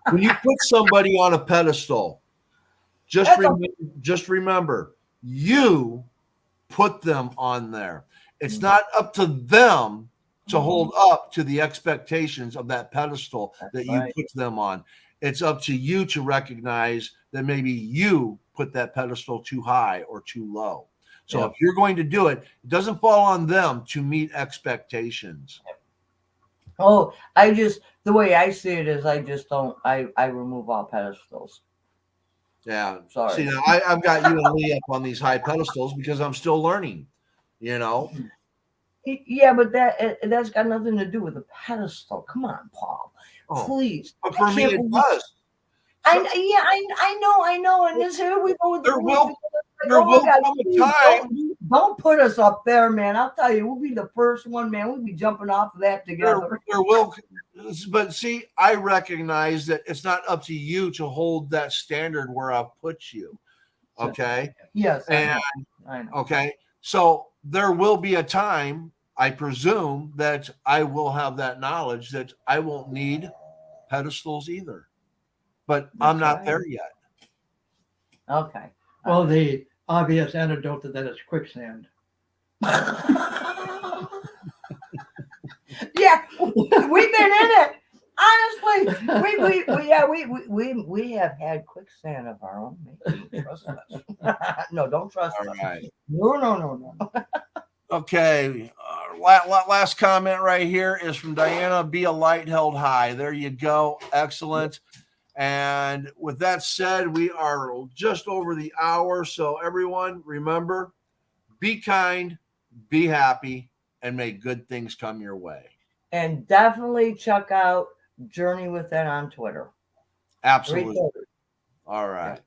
Speaker 1: When you put somebody on a pedestal, just remember, you put them on there. It's not up to them to hold up to the expectations of that pedestal that you put them on. It's up to you to recognize that maybe you put that pedestal too high or too low. So if you're going to do it, it doesn't fall on them to meet expectations.
Speaker 3: Oh, the way I see it is I just don't, I remove all pedestals.
Speaker 1: Yeah.
Speaker 3: Sorry.
Speaker 1: See, now I've got you and Lee up on these high pedestals because I'm still learning, you know?
Speaker 3: Yeah, but that's got nothing to do with the pedestal. Come on, Paul. Please.
Speaker 1: But for me, it does.
Speaker 3: I know. And this here we go with
Speaker 1: there will come a time.
Speaker 3: Don't put us up there, man. I'll tell you, we'll be the first one, man. We'll be jumping off of that together.
Speaker 1: There will, but see, I recognize that it's not up to you to hold that standard where I've put you. Okay.
Speaker 3: Yes.
Speaker 1: And
Speaker 3: I know.
Speaker 1: Okay. So there will be a time, I presume, that I will have that knowledge that I won't need pedestals either. But I'm not there yet.
Speaker 3: Okay.
Speaker 2: Well, the obvious antidote to that is quicksand.
Speaker 3: Yeah, we've been in it. Honestly, we have had quicksand of our own making. Trust us. No, don't trust us.
Speaker 1: Right.
Speaker 3: No.
Speaker 1: Okay. Last comment right here is from Diana. Be a light held high. There you go. Excellent. And with that said, we are just over the hour. So everyone, remember, be kind, be happy, and may good things come your way.
Speaker 3: And definitely check out Journey With It on Twitter.
Speaker 1: Absolutely. All right.